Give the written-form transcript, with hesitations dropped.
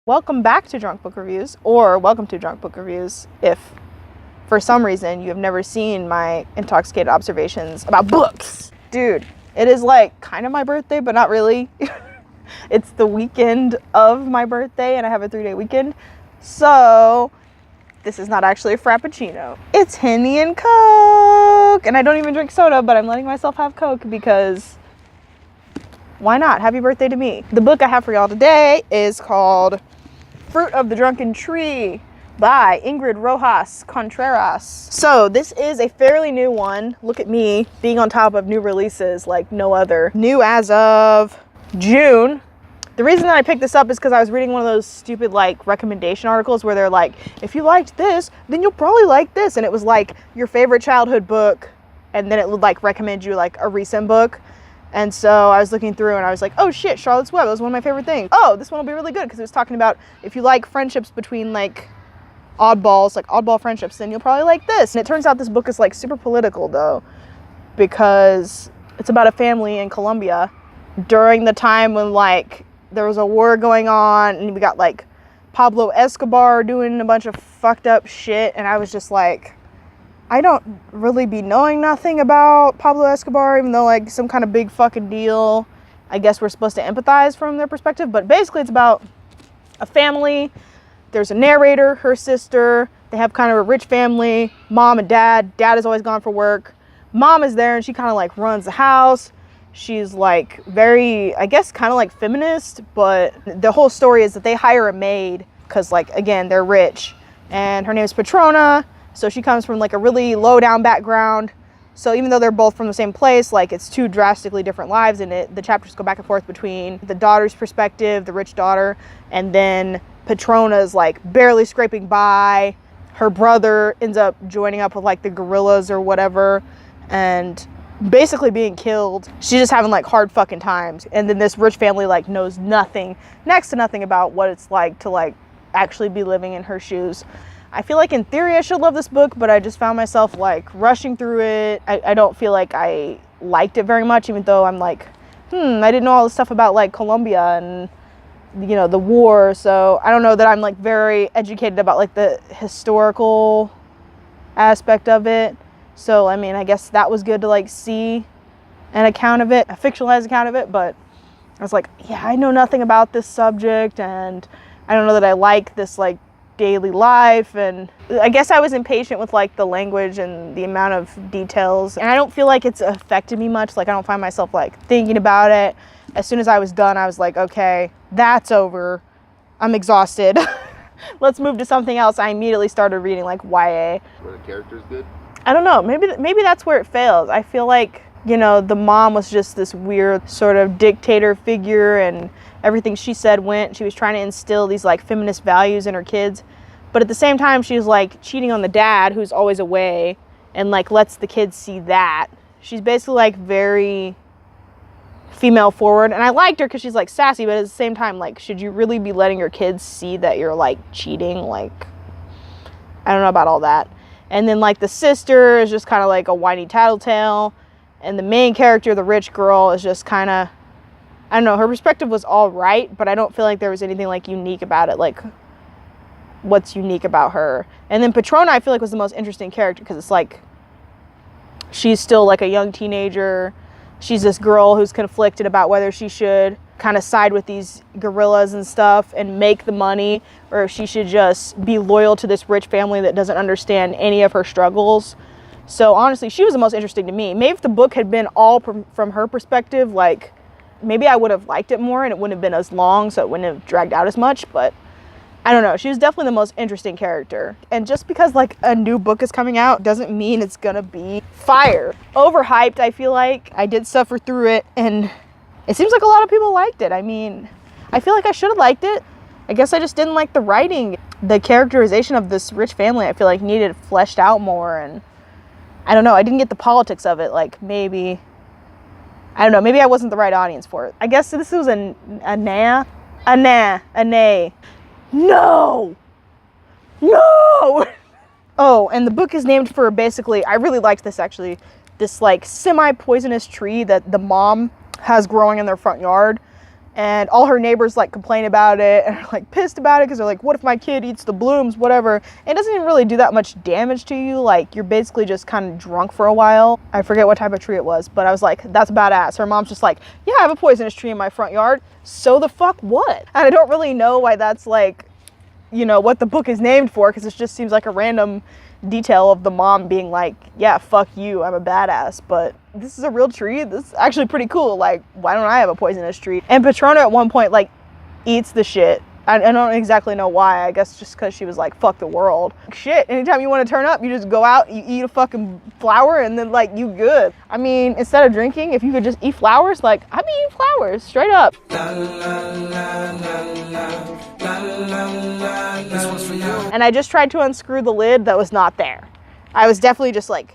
Welcome back to Drunk Book Reviews, or welcome to Drunk Book Reviews if for some reason you have never seen my intoxicated observations about books. Dude, it is like kind of my birthday, but not really. It's the weekend of my birthday and I have a 3-day weekend. So this is not actually a Frappuccino. It's Henny and Coke. And I don't even drink soda, but I'm letting myself have Coke because why not? Happy birthday to me. The book I have for y'all today is called Fruit of the Drunken Tree by Ingrid Rojas Contreras. So this is a fairly new one. Look at me being on top of new releases like no other. New as of June. The reason that I picked this up is because I was reading one of those stupid like recommendation articles where they're like, if you liked this, then you'll probably like this. And it was like your favorite childhood book. And then it would like recommend you like a recent book. And so I was looking through and I was like, oh shit, Charlotte's Web, that was one of my favorite things. Oh, this one will be really good because it was talking about if you like friendships between like oddballs, like oddball friendships, then you'll probably like this. And it turns out this book is like super political though, because it's about a family in Colombia during the time when like there was a war going on and we got like Pablo Escobar doing a bunch of fucked up shit. And I was just like, I don't really be knowing nothing about Pablo Escobar, even though like some kind of big fucking deal. I guess we're supposed to empathize from their perspective, but basically it's about a family. There's a narrator, her sister. They have kind of a rich family, mom and dad. Dad is always gone for work. Mom is there and she kind of like runs the house. She's like very, I guess, kind of like feminist, but the whole story is that they hire a maid because like, again, they're rich, and her name is Petrona. So she comes from like a really low down background. So even though they're both from the same place, like it's two drastically different lives, and the chapters go back and forth between the daughter's perspective, the rich daughter, and then Petrona's like barely scraping by. Her brother ends up joining up with like the guerrillas or whatever and basically being killed. She's just having like hard fucking times. And then this rich family like knows nothing, next to nothing about what it's like to like actually be living in her shoes. I feel like in theory I should love this book, but I just found myself like rushing through it. I don't feel like I liked it very much, even though I'm like, I didn't know all the stuff about like Colombia and, you know, the war. So I don't know that I'm like very educated about like the historical aspect of it. So, I mean, I guess that was good to like see an account of it, a fictionalized account of it. But I was like, yeah, I know nothing about this subject, and I don't know that I like this like daily life. And I guess I was impatient with like the language and the amount of details, and I don't feel like it's affected me much. Like I don't find myself like thinking about it. As soon as I was done, I was like, okay, that's over, I'm exhausted. Let's move to something else. I immediately started reading like YA. Were the characters good? I don't know, maybe that's where it fails. I feel like, you know, the mom was just this weird sort of dictator figure, and everything she said went. She was trying to instill these like feminist values in her kids, but at the same time she was like cheating on the dad who's always away and like lets the kids see that. She's basically like very female forward, and I liked her because she's like sassy, but at the same time, like, should you really be letting your kids see that you're like cheating? Like, I don't know about all that. And then like the sister is just kind of like a whiny tattletale, and the main character, the rich girl, is just kind of, I don't know, her perspective was all right, but I don't feel like there was anything like unique about it, like what's unique about her. And then Petrona, I feel like, was the most interesting character because it's like she's still like a young teenager. She's this girl who's conflicted about whether she should kind of side with these guerrillas and stuff and make the money, or if she should just be loyal to this rich family that doesn't understand any of her struggles. So honestly, she was the most interesting to me. Maybe if the book had been all from her perspective, like maybe I would have liked it more and it wouldn't have been as long, so it wouldn't have dragged out as much. But I don't know, she was definitely the most interesting character. And just because like a new book is coming out doesn't mean it's gonna be fire. Overhyped, I feel like. I did suffer through it, and it seems like a lot of people liked it. I mean, I feel like I should have liked it. I guess I just didn't like the writing. The characterization of this rich family, I feel like, needed fleshed out more, and I don't know, I didn't get the politics of it. Like, maybe, I don't know, maybe I wasn't the right audience for it. I guess this was a nay. No! Oh, and the book is named for basically, I really liked this actually, this like semi-poisonous tree that the mom has growing in their front yard. And all her neighbors like complain about it and are like pissed about it because they're like, what if my kid eats the blooms, whatever. It doesn't even really do that much damage to you. Like, you're basically just kind of drunk for a while. I forget what type of tree it was, but I was like, that's badass. Her mom's just like, yeah, I have a poisonous tree in my front yard. So the fuck what? And I don't really know why that's like, you know, what the book is named for, because it just seems like a random detail of the mom being like, yeah, fuck you, I'm a badass. But this is a real tree. This is actually pretty cool. Like, why don't I have a poisonous tree? And Patrona at one point like eats the shit. I don't exactly know why. I guess just because she was like, fuck the world. Shit, anytime you want to turn up, you just go out, you eat a fucking flower, and then like you good. I mean, instead of drinking, if you could just eat flowers, like I'd be eating flowers straight up. And I just tried to unscrew the lid that was not there. I was definitely just like